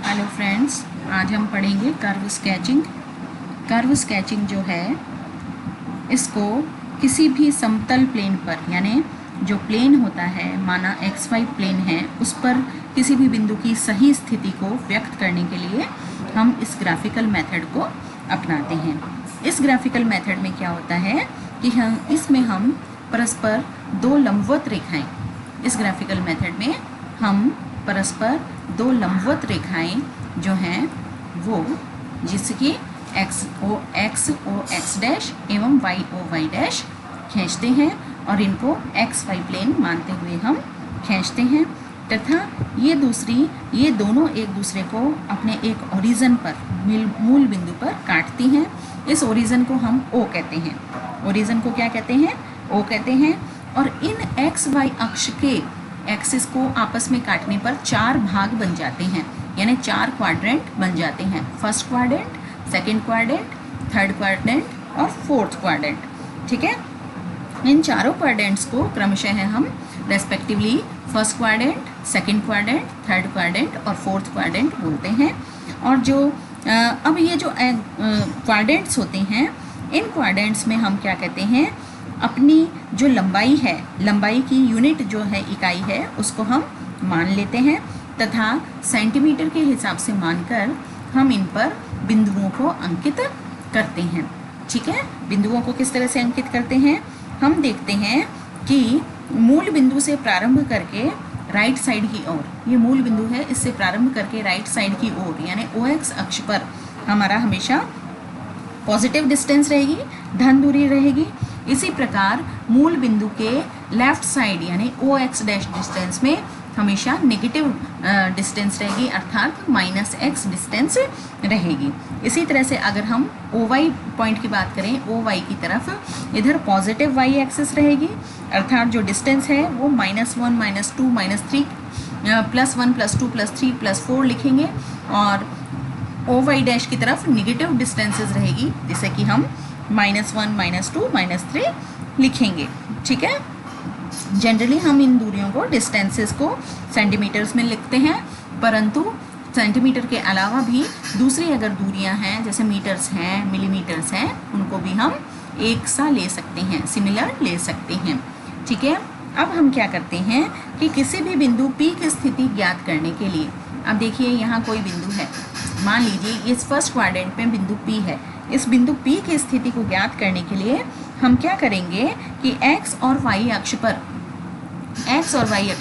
Hello friends, आज हम पढ़ेंगे कर्व स्केचिंग। कर्व स्केचिंग जो है इसको किसी भी समतल प्लेन पर, यानी जो प्लेन होता है माना XY प्लेन है, उस पर किसी भी बिंदु की सही स्थिति को व्यक्त करने के लिए हम इस ग्राफिकल मेथड को अपनाते हैं। इस ग्राफिकल मेथड में क्या होता है कि हम परस्पर दो लंबवत रेखाएं, इस ग्राफिकल मेथड में हम परस्पर दो लंबवत रेखाएं जो हैं वो, जिसकी x o x डैश एवं y o y डैश खींचते हैं और इनको XY प्लेन मानते हुए हम खींचते हैं तथा ये दोनों एक दूसरे को अपने एक ओरिजिन पर, मूल बिंदु पर काटती हैं। इस ओरिजिन को हम O कहते हैं। ओरिजिन को क्या कहते हैं? O कहते हैं। और इन XY अक्ष के एक्सिस को आपस में काटने पर चार भाग बन जाते हैं, यानी चार क्वाड्रेंट बन जाते हैं। First quadrant, second quadrant, third quadrant और फोर्थ क्वाड्रेंट। ठीक है, इन चारों क्वाड्रेंट्स को क्रमशः हम respectively first quadrant, second quadrant, third quadrant और फोर्थ क्वाड्रेंट बोलते हैं। और जो अब ये जो क्वाड्रेंट्स होते हैं, इन क्वाड्रेंट्स में हम क्या कहते हैं, अपनी जो लंबाई है, लंबाई की यूनिट जो है, इकाई है, उसको हम मान लेते हैं तथा सेंटीमीटर के हिसाब से मानकर हम इन पर बिंदुओं को अंकित करते हैं। ठीक है, बिंदुओं को किस तरह से अंकित करते हैं? हम देखते हैं कि मूल बिंदु से प्रारंभ करके राइट साइड की ओर, ये मूल बिंदु है, इससे प्रारंभ करके राइट साइड की ओर यानी OX अक्ष पर हमारा हमेशा पॉजिटिव डिस्टेंस रहेगी, धन दूरी रहेगी। इसी प्रकार मूल बिंदु के लेफ्ट साइड यानी OX डैश डिस्टेंस में हमेशा नेगेटिव डिस्टेंस रहेगी, अर्थात -x डिस्टेंस रहेगी। इसी तरह से अगर हम OY पॉइंट की बात करें, OY की तरफ इधर पॉजिटिव y एक्सिस रहेगी, अर्थात जो डिस्टेंस है वो -1, -2, -3, +1, +2, +3, +4 लिखेंगे। और OY डैश की तरफ निगेटिव डिस्टेंसेस रहेगी, जिसे कि हम -1, -2, -3 लिखेंगे। ठीक है, जनरली हम इन दूरियों को, डिस्टेंसेस को सेंटीमीटर्स में लिखते हैं, परंतु सेंटीमीटर के अलावा भी दूसरी अगर दूरियां हैं, जैसे मीटर्स हैं, मिलीमीटर्स हैं, उनको भी हम एक सा ले सकते हैं, सिमिलर ले सकते हैं। ठीक है, अब हम क्या करते हैं कि किसी भी बिंदु P की स्थिति ज्ञात करने के लिए, अब देखिए यहाँ कोई बिंदु है, मान लीजिए इस फर्स्ट क्वाड्रेंट में बिंदु P है। इस बिंदु P की स्थिति को ज्ञात करने के लिए हम क्या करेंगे कि X और Y अक्ष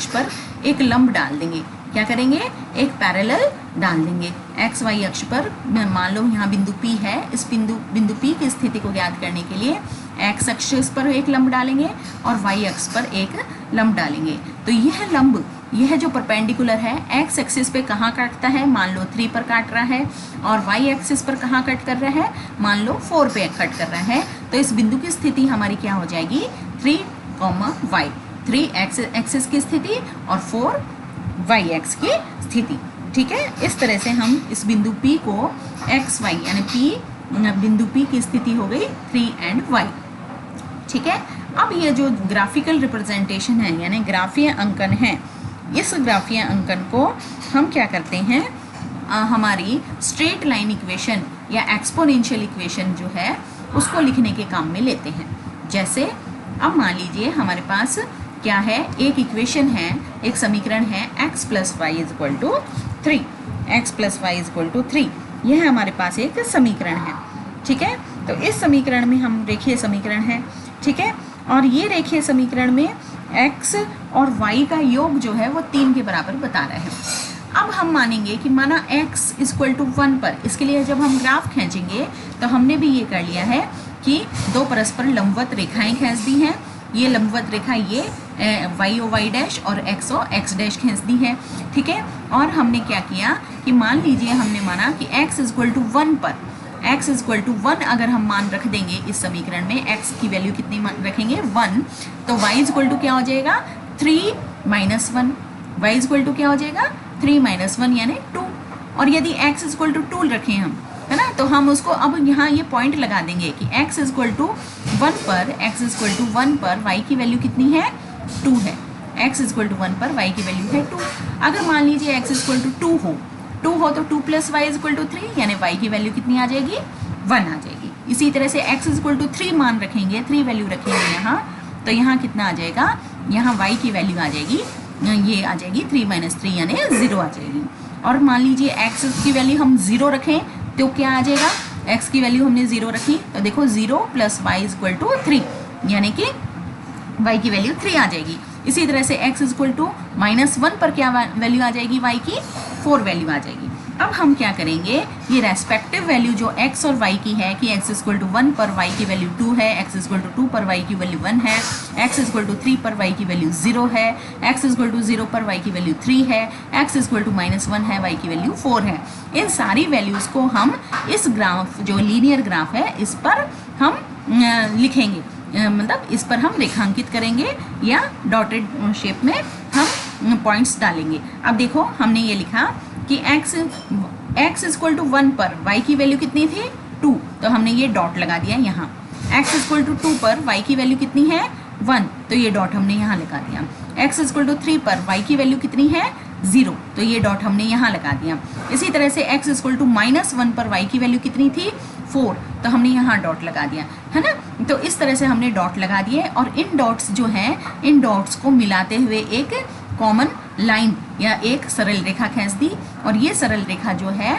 पर एक लंब डाल देंगे। क्या करेंगे? एक पैरेलल डाल देंगे। XY अक्ष पर मान लो यहाँ बिंदु P है, इस बिंदु P की स्थिति को ज्ञात करने के लिए X अक्ष पर एक लंब डालेंगे और Y अक्ष पर एक लंब डालेंगे। तो यह लंब, यह जो परपेंडिकुलर है, X एक्सिस पे कहाँ काटता है? मान लो 3 पर काट रहा है। और Y एक्सिस पर कहाँ कट कर रहा है? मान लो 4 पे कट कर रहा है। तो इस बिंदु की स्थिति हमारी क्या हो जाएगी? 3, y, 3 एक्सिस की स्थिति और 4 y एक्स की स्थिति। ठीक है, इस तरह से हम इस बिंदु P को XY यानी बिंदु P की स्थिति हो गई 3 and y। ठीक है, अब ये जो ग्राफिकल रिप्रेजेंटेशन है यानी ग्राफीय अंकन है, इस ग्राफीय अंकन को हम क्या करते हैं, हमारी स्ट्रेट लाइन इक्वेशन या एक्सपोनेंशियल इक्वेशन जो है उसको लिखने के काम में लेते हैं। जैसे अब मान लीजिए हमारे पास क्या है, एक इक्वेशन है, एक समीकरण है x + y = 3, x + y = 3। यह हमारे पास एक समीकरण है। ठीक है, तो इस समीकरण में हम रेखीय समीकरण है। ठीक है, और ये रेखीय समीकरण में x और y का योग जो है वो 3 के बराबर बता रहा है। अब हम मानेंगे कि माना x = 1 पर, इसके लिए जब हम ग्राफ खींचेंगे तो हमने भी ये कर लिया है कि दो परस्पर लंबवत रेखाएं खींच दी हैं। ये लंबवत रेखा ये y o y डैश और x o x डैश खींच दी है। ठीक है, और हमने क्या किया कि मान लीजिए हमने माना कि x = 1 पर, x = 1 अगर हम मान रख देंगे इस समीकरण में, x की वैल्यू कितनी रखेंगे? 1, तो y = क्या हो जाएगा? 3 - 1। y = क्या हो जाएगा? 3 - 1 यानी 2। और यदि x = 2 रखें हम, है ना, तो हम उसको अब यहाँ ये पॉइंट लगा देंगे कि x = 1 पर y की वैल्यू कितनी है? 2 है। x = 1 पर y की वैल्यू है 2। अगर मान लीजिए x = 2 हो 2 हो तो 2 + y = 3, यानी y की वैल्यू कितनी आ जाएगी, 1 आ जाएगी। इसी तरह से x = 3 मान रखेंगे, 3 वैल्यू रखेंगे यहाँ, तो यहाँ कितना आ जाएगा, यहाँ y की वैल्यू आ जाएगी, ये आ जाएगी 3 - 3 यानी 0 आ जाएगी। और मान लीजिए x की वैल्यू हम 0 रखें तो क्या आ जाएगा, x की वैल्यू हमने 0 रखी तो देखो 0 + y = 3, यानी कि y की वैल्यू 3 आ जाएगी। इसी तरह से x = -1 पर क्या वैल्यू आ जाएगी, y की 4 वैल्यू आ जाएगी। अब हम क्या करेंगे, ये रेस्पेक्टिव वैल्यू जो x और y की है कि x = 1 पर y की वैल्यू 2 है, x = 2 पर y की वैल्यू 1 है, x = 3 पर y की वैल्यू 0 है, x = 0 पर y की वैल्यू 3 है, x = -1 है, y की वैल्यू 4 है। इन सारी वैल्यूज़ को हम इस ग्राफ जो लीनियर ग्राफ है इस पर हम लिखेंगे, मतलब इस पर हम रेखांकित करेंगे या डॉटेड शेप में हम पॉइंट्स डालेंगे। अब देखो हमने ये लिखा कि x = 1 पर y की वैल्यू कितनी थी, 2, तो हमने ये डॉट लगा दिया यहाँ। x = 2 पर y की वैल्यू कितनी है, 1, तो ये डॉट हमने यहाँ लगा दिया। x = 3 पर y की वैल्यू कितनी है, 0, तो ये डॉट हमने यहाँ लगा दिया। इसी तरह से x = -1 पर y की वैल्यू कितनी थी, 4, तो हमने यहाँ डॉट लगा दिया, है ना। तो इस तरह से हमने डॉट लगा दिए और इन डॉट्स जो हैं, इन डॉट्स को मिलाते हुए एक कॉमन लाइन या एक सरल रेखा खींच दी, और ये सरल रेखा जो है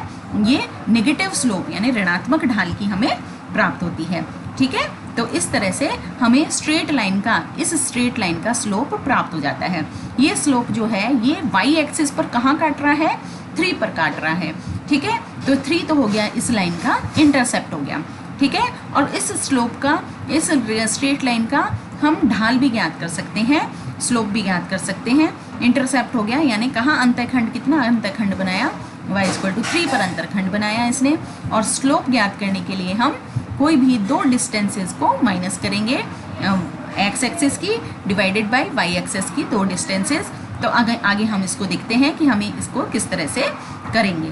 ये नेगेटिव स्लोप यानी ऋणात्मक ढाल की हमें प्राप्त होती है, ठीक है। तो इस तरह से हमें स्ट्रेट लाइन का, इस स्ट्रेट लाइन का स्लोप प्राप्त हो जाता है। ये स्लोप जो है ये y एक्सिस पर कहाँ काट रहा है, 3 पर काट रहा है, ठीक है। तो 3 तो हो गया इस लाइन का इंटरसेप्ट हो गया, ठीक है। और इस स्लोप का, इस स्ट्रेट लाइन का हम ढाल भी ज्ञात कर सकते हैं, स्लोप भी ज्ञात कर सकते हैं। इंटरसेप्ट हो गया यानी कहाँ अंतःखंड, कितना अंतःखंड बनाया, y = 3 पर अंतःखंड बनाया इसने। और स्लोप ज्ञात करने के लिए हम कोई भी 2 डिस्टेंसेस को माइनस करेंगे, x एक्सिस की डिवाइडेड बाय y एक्सिस की 2 डिस्टेंसेस। तो आगे हम इसको देखते हैं कि हमें इसको किस तरह से करेंगे,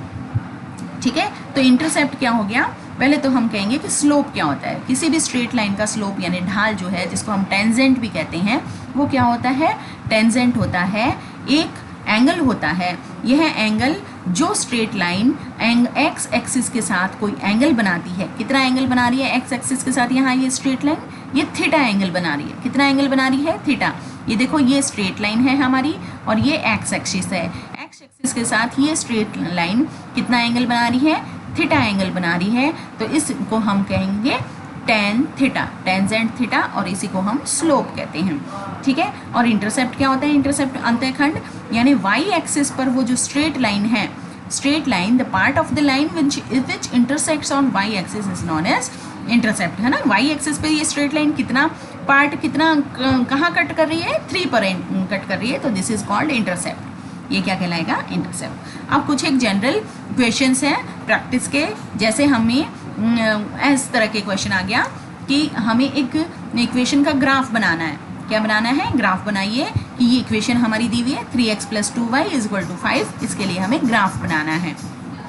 ठीक है। तो इंटरसेप्ट क्या हो गया, पहले तो हम कहेंगे कि स्लोप क्या होता है। किसी भी स्ट्रेट लाइन का स्लोप यानी ढाल जो है, जिसको हम टेंजेंट भी कहते हैं, वो क्या होता है, टेंजेंट होता है, एक एंगल होता है। यह एंगल जो स्ट्रेट लाइन एक्स एक्सिस के साथ कोई एंगल बनाती है, कितना एंगल बना रही है एक्स एक्सिस के साथ, यहाँ ये स्ट्रेट लाइन ये थीटा एंगल बना रही है। कितना एंगल बना रही है, थीटा। ये देखो ये स्ट्रेट लाइन है हमारी और ये एक्स एक्सिस है। एक्स एक्सिस के साथ ये स्ट्रेट लाइन कितना एंगल बना रही है, थीटा एंगल बना रही है। तो इसको हम कहेंगे टेन थीटा, टेंजेंट थीटा, और इसी को हम स्लोप कहते हैं, ठीक है। और इंटरसेप्ट क्या होता है, इंटरसेप्ट अंतःखंड यानी y एक्सिस पर वो जो स्ट्रेट लाइन है, straight line the part of the line which intersects on y axis is known as intercept, है ना। y एक्सिस पे ये स्ट्रेट लाइन कितना पार्ट, कितना कहाँ कट कर रही है, 3 पर कट कर रही है, तो दिस इज कॉल्ड इंटरसेप्ट। ये क्या कहलाएगा, इंटरसेप्ट। अब कुछ एक जनरल क्वेश्चंस हैं प्रैक्टिस के, जैसे हमें इस तरह के क्वेश्चन आ गया कि हमें एक इक्वेशन का ग्राफ बनाना है। क्या बनाना है, ग्राफ बनाइए कि ये इक्वेशन हमारी दी हुई है 3x + 2y = 5, इसके लिए हमें ग्राफ बनाना है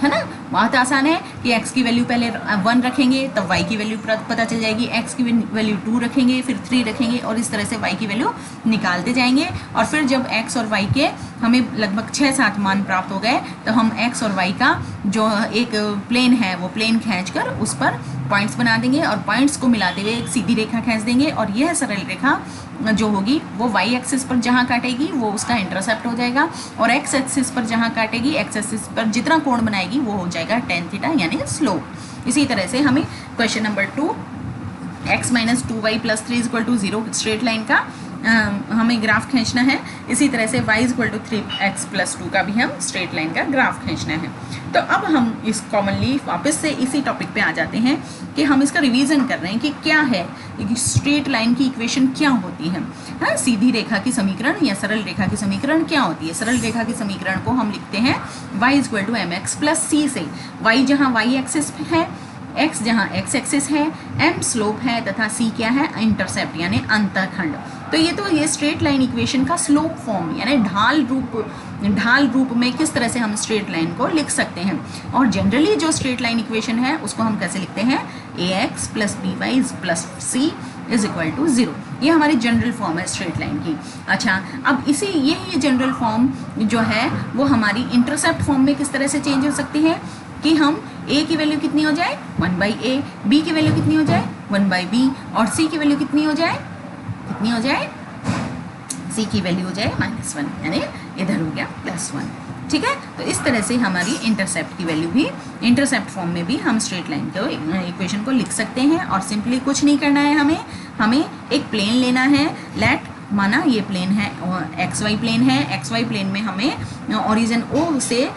ना। बहुत आसान है कि x की वैल्यू पहले 1 रखेंगे तब y की वैल्यू पता चल जाएगी, x की वैल्यू 2 रखेंगे फिर 3 रखेंगे और इस तरह से y की वैल्यू निकालते जाएंगे। और फिर जब x और y के हमें लगभग 6-7 मान प्राप्त हो गए तो हम x और y का जो एक प्लेन है वो प्लेन खींचकर उस पर पॉइंट्स बना देंगे और पॉइंट्स को मिलाते हुए एक सीधी रेखा खींच देंगे, और यह सरल रेखा जो होगी वो y एक्सिस पर जहाँ काटेगी वो उसका इंटरसेप्ट हो जाएगा, और x एक्सिस पर जहाँ काटेगी, x एक्सिस पर जितना कोण बनाएगी वो हो जाएगा टेन थीटा यानी स्लोप। इसी तरह से हमें question number 2 x - 2y + 3 = 0 straight line का हमें ग्राफ खींचना है। इसी तरह से y = 3x + 2 का भी हम स्ट्रेट लाइन का ग्राफ खींचना है। तो अब हम इस कॉमनली वापस से इसी टॉपिक पे आ जाते हैं कि हम इसका रिवीजन कर रहे हैं कि क्या है स्ट्रेट लाइन की इक्वेशन क्या होती है। हाँ, सीधी रेखा की समीकरण या सरल रेखा की समीकरण क्या होती है। सरल रेखा की समीकरण को हम लिखते हैं y = mx + c से। y जहाँ y एक्सिस है, x जहाँ x एक्सिस है, m स्लोप है तथा c क्या है, इंटरसेप्ट यानी अंतःखंड। तो ये स्ट्रेट लाइन इक्वेशन का स्लोप फॉर्म यानी ढाल रूप में किस तरह से हम स्ट्रेट लाइन को लिख सकते हैं। और जनरली जो स्ट्रेट लाइन इक्वेशन है उसको हम कैसे लिखते हैं, ax + by + c is equal to 0। ये हमारी जनरल फॉर्म है स्ट्रेट लाइन की। अच्छा, अब इसी ये जनरल फॉर्म जो है वो हमारी इंटरसेप्ट फॉर्म में किस तरह से चेंज हो सकती है कि हम a की वैल्यू कितनी हो जाए 1/a, b की वैल्यू कितनी हो जाए 1/b और c की वैल्यू कितनी हो जाए c की वैल्यू हो जाए -1, यानी इधर हो गया +1। ठीक है, तो इस तरह से हमारी इंटरसेप्ट की वैल्यू भी इंटरसेप्ट फॉर्म में भी हम स्ट्रेट लाइन को इक्वेशन को लिख सकते हैं। और सिंपली कुछ नहीं करना है, हमें एक प्लेन लेना है। लेट माना ये प्लेन है XY प्लेन है। XY प्लेन में हमें ओरिजिन O से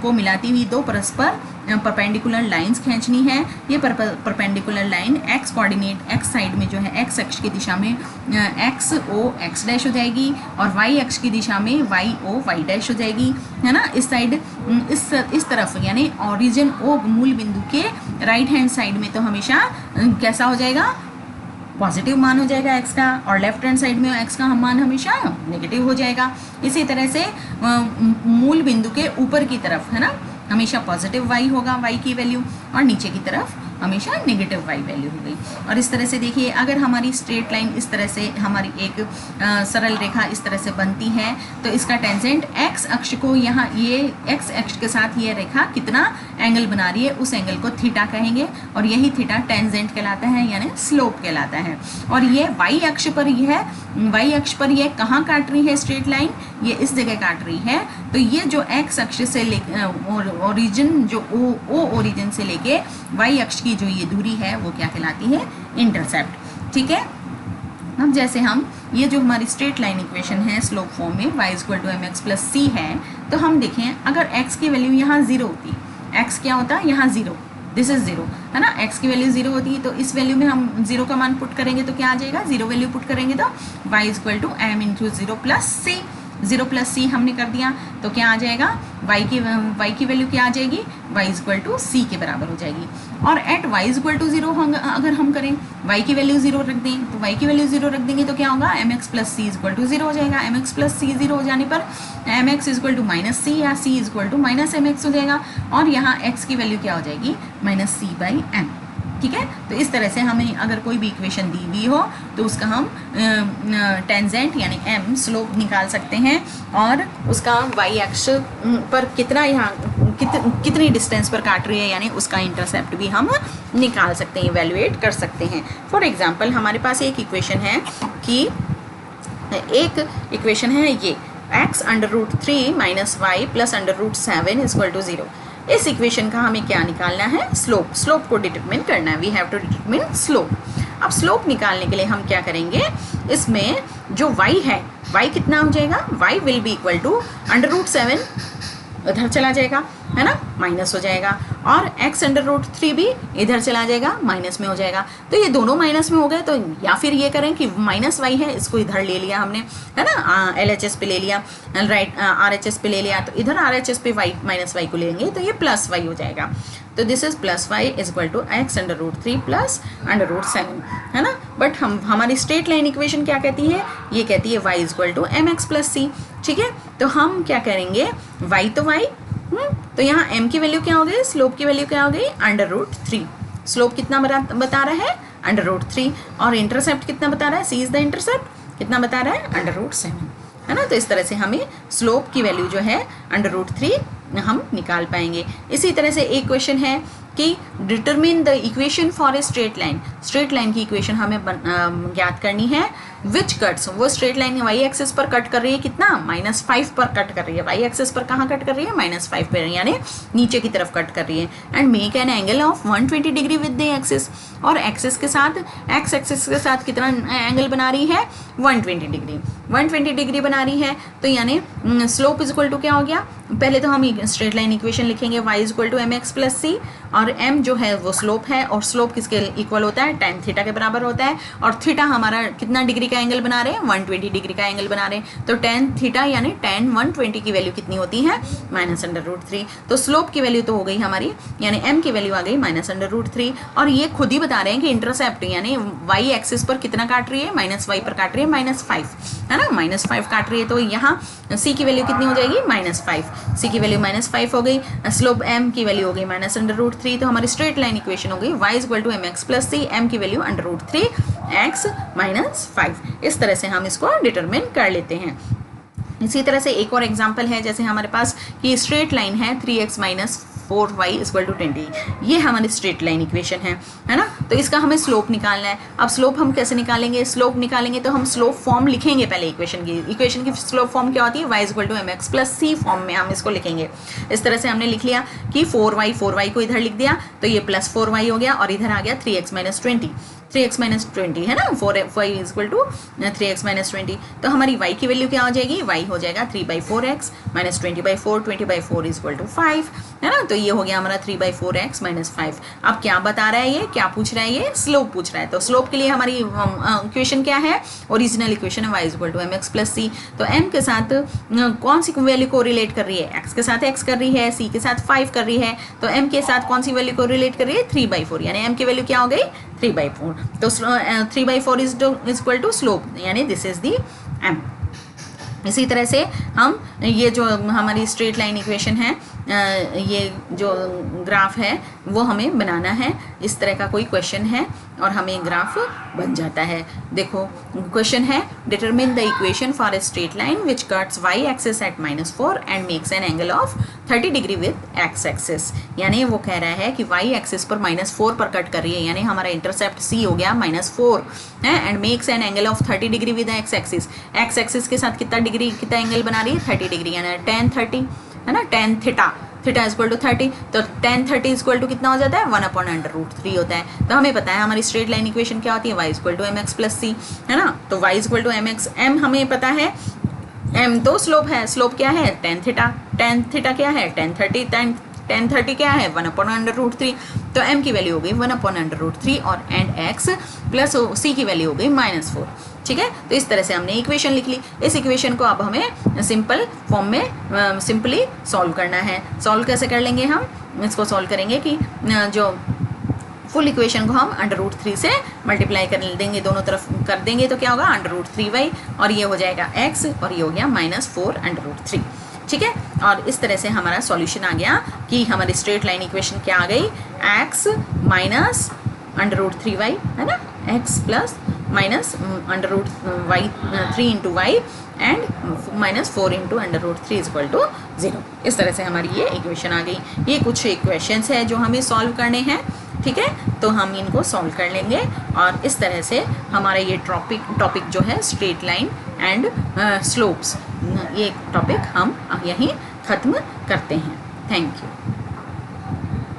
को मिलाती हुई दो परस्पर परपेंडिकुलर लाइंस खींचनी है। ये perpendicular line x coordinate x side में जो है x अक्ष की दिशा में XO x डैश हो जाएगी और y अक्ष की दिशा में YO y डैश हो जाएगी, है ना। इस साइड इस तरफ यानी ओरिजिन O मूल बिंदु के राइट हैंड साइड में तो हमेशा कैसा हो जाएगा, पॉजिटिव मान हो जाएगा x का, और लेफ्ट हैंड साइड में x का मान हमेशा नेगेटिव हो जाएगा। इसी तरह से मूल बिंदु के ऊपर की तरफ, है ना, हमेशा पॉजिटिव y होगा y की वैल्यू, और नीचे की तरफ हमेशा नेगेटिव y वैल्यू हो गई। और इस तरह से देखिए, अगर हमारी स्ट्रेट लाइन इस तरह से हमारी एक सरल रेखा इस तरह से बनती है तो इसका टेंजेंट x अक्ष को यहाँ ये x अक्ष के साथ ये रेखा कितना एंगल बना रही है उस एंगल को थीटा कहेंगे, और यही थीटा टेंजेंट कहलाता है यानी स्लोप कहलाता है। और ये y अक्ष पर यह कहाँ काट रही है स्ट्रेट लाइन, ये इस जगह काट रही है। तो ये जो x अक्ष से ओरिजिन जो O ओरिजिन से लेके y अक्ष की जो ये दूरी है वो क्या कहलाती है, इंटरसेप्ट। ठीक है, अब जैसे हम ये जो हमारी स्ट्रेट लाइन इक्वेशन है स्लोप फॉर्म में y = mx + c है, तो हम देखें अगर x की वैल्यू यहाँ 0 होती, x क्या होता है यहाँ 0, दिस इज 0, है ना। x की वैल्यू 0 होती है तो इस वैल्यू में हम 0 का मान पुट करेंगे तो क्या आ जाएगा, 0 वैल्यू पुट करेंगे तो y = m × 0 + c, 0 + c हमने कर दिया तो क्या आ जाएगा, y की वैल्यू क्या आ जाएगी, y = c के बराबर हो जाएगी। और एट y = 0 अगर हम करें, y की वैल्यू 0 रख दें तो y की वैल्यू 0 रख देंगे तो क्या होगा, mx + c = 0 हो जाएगा। mx + c 0 हो जाने पर mx = -c या c = -mx हो जाएगा, और यहाँ x की वैल्यू क्या हो जाएगी, -c/m। ठीक है, तो इस तरह से हमें अगर कोई भी इक्वेशन दी हुई हो तो उसका हम टेंजेंट यानी m स्लोप निकाल सकते हैं, और उसका y अक्ष पर कितना यहाँ कितनी डिस्टेंस पर काट रही है यानी उसका इंटरसेप्ट भी हम निकाल सकते हैं, इवेल्युएट कर सकते हैं। फॉर एग्जांपल हमारे पास एक इक्वेशन है कि ये x √3 - y + √7 = 0। इस इक्वेशन का हमें क्या निकालना है, स्लोप को डिटरमिन करना है। We have to determine slope. अब स्लोप निकालने के लिए हम क्या करेंगे, इसमें जो y है y कितना हो जाएगा, y will be equal to √7 इधर चला जाएगा, है ना, माइनस हो जाएगा, और x √3 भी इधर चला जाएगा, माइनस में हो जाएगा। तो ये दोनों माइनस में हो गए, तो या फिर ये करें कि -y है, इसको इधर ले लिया हमने, है ना, LHS पे ले लिया, राइट, RHS पे ले लिया, तो इधर RHS पे -y को लेंगे तो ये +y हो जाएगा। तो दिस इज +y = x √3 + √7, है ना। बट हमारी स्ट्रेट लाइन इक्वेशन क्या कहती है, ये कहती है y = mx + c। ठीक है, तो हम क्या करेंगे, y तो y, तो यहाँ m की वैल्यू क्या हो गई, स्लोप की वैल्यू क्या हो गई, √3। स्लोप कितना बता रहा है, √3, और इंटरसेप्ट कितना बता रहा है, c इज द इंटरसेप्ट, कितना बता रहा है, √7, है ना। तो इस तरह से हमें स्लोप की वैल्यू जो है √3 हम निकाल पाएंगे। इसी तरह से एक क्वेश्चन है कि determine the equation for a straight line. Straight line की इक्वेशन हमें ज्ञात करनी है, विच कट्स, वो स्ट्रेट लाइन y एक्सिस पर कट कर रही है कितना, -5 पर कट कर रही है। y एक्सिस पर कहाँ कट कर रही है, -5 पर, यानी नीचे की तरफ कट कर रही है। And make an angle of 120 degree with the axis, और एक्सिस के साथ x एक्सिस के साथ कितना एंगल बना रही है, 120 डिग्री, 120 डिग्री बना रही है। तो यानी स्लोप इज इक्वल टू क्या हो गया, पहले तो हम स्ट्रेट लाइन इक्वेशन लिखेंगे y = mx + c, और m जो है वो स्लोप है, और स्लोप किसके इक्वल होता है, tan थीटा के बराबर होता है, और थीटा हमारा कितना डिग्री का एंगल बना रहे हैं, 120 डिग्री का एंगल बना रहे हैं। तो tan थीटा यानी tan 120 की वैल्यू कितनी होती है, -√3। तो स्लोप की वैल्यू तो हो गई हमारी, यानी m की वैल्यू आ गई -√3, और ये खुद ही बता रहे हैं कि इंटरसेप्ट यानी y एक्सिस पर कितना काट रही है, -y पर काट रही है, -5, है ना, -5 काट रही है। तो यहाँ c की वैल्यू कितनी हो जाएगी, -5, c की वैल्यू -5 हो गई, स्लोप m की वैल्यू हो गई -√3। तो हमारी स्ट्रेट लाइन इक्वेशन हो गई y = mx + c, m की वैल्यू √3 x माइनस 5। इस तरह से हम इसको डिटरमिन कर लेते हैं। इसी तरह से एक और एग्जाम्पल है, जैसे हमारे पास कि स्ट्रेट लाइन है 3x minus 4y equal to 20, ये हमारी स्ट्रेट लाइन इक्वेशन है ना। तो इसका हमें स्लोप निकालना है। अब स्लोप हम कैसे निकालेंगे? स्लोप निकालेंगे तो हम स्लोप फॉर्म लिखेंगे पहले इक्वेशन की स्लोप फॉर्म क्या होती है? y equal to mx plus c form में हम इसको लिखेंगे। इस तरह से हमने लिख लिया कि 4y को इधर लिख दिया तो ये प्लस 4y हो गया और इधर आ गया 3x माइनस 20, 3x माइनस 20 है ना, 4y equal to 3x minus 20। तो हमारी y की वैल्यू क्या हो जाएगी? y हो जाएगा 3/4x माइनस 20/4, 20/4 इक्वल टू 5 है ना। तो ये हो गया हमारा 3/4x माइनस 5। अब क्या बता रहा है ये, क्या पूछ रहा है ये? स्लोप पूछ रहा है। तो स्लोप के लिए हमारी इक्वेशन क्या है? ओरिजिनल इक्वेशन है y equal to mx plus c। तो m के साथ कौन सी वैल्यू को रिलेट कर रही है? x के साथ x कर रही है, c के साथ 5 कर रही है। तो m के साथ कौन सी वैल्यू को रिलेट कर रही है? 3/4, यानी m की वैल्यू क्या हो गई? 3/4। तो 3/4 इज इक्वल टू स्लोप, यानी दिस इज दी m। इसी तरह से हम ये जो हमारी स्ट्रेट लाइन इक्वेशन है, ये जो ग्राफ है वो हमें बनाना है। इस तरह का कोई क्वेश्चन है और हमें ग्राफ बन जाता है। देखो क्वेश्चन है, determine the equation for a straight line which cuts y axis at -4 and makes an angle of 30 degree with x axis. यानी वो कह रहा है कि y एक्सिस पर -4 पर कट कर रही है, यानी हमारा इंटरसेप्ट c हो गया -4 है, and makes an angle of 30 degree with x axis. x axis के साथ कितना एंगल बना रही है? 30 डिग्री, यानी tan 30 है ना, tan theta, theta equal to 30। तो tan 30 इक्वल टू कितना हो जाता है? 1/√3 होता है। तो हमें पता है हमारी स्ट्रेट लाइन इक्वेशन क्या होती है? y equal to mx plus c है ना। तो y equal to mx, m हमें पता है, m तो स्लोप है। स्लोप क्या है? tan theta. tan थीटा क्या है? tan 30। tan 30 क्या है? 1/√3। तो m की वैल्यू हो गई 1/√3 और एंड x प्लस c की वैल्यू हो गई -4। ठीक है, तो इस तरह से हमने इक्वेशन लिख ली। इस इक्वेशन को अब हमें सिंपल फॉर्म में सिंपली सॉल्व करना है। सॉल्व कैसे कर लेंगे हम? इसको सॉल्व करेंगे कि जो फुल इक्वेशन को हम √3 से मल्टीप्लाई कर देंगे, दोनों तरफ कर देंगे तो क्या होगा? √3y और ये हो जाएगा x और ये हो गया -4√3। ठीक है, और इस तरह से हमारा सॉल्यूशन आ गया कि हमारी स्ट्रेट लाइन इक्वेशन क्या आ गई? x माइनस √3y है ना, x plus minus √3 into y and -4 into √3 equal to 0। इस तरह से हमारी ये इक्वेशन आ गई। ये कुछ इक्वेशंस है जो हमें सॉल्व करने हैं। ठीक है, तो हम इनको सॉल्व कर लेंगे और इस तरह से हमारा ये टॉपिक जो है स्ट्रेट लाइन एंड स्लोप्स, ये टॉपिक हम यहीं ख़त्म करते हैं। Thank you.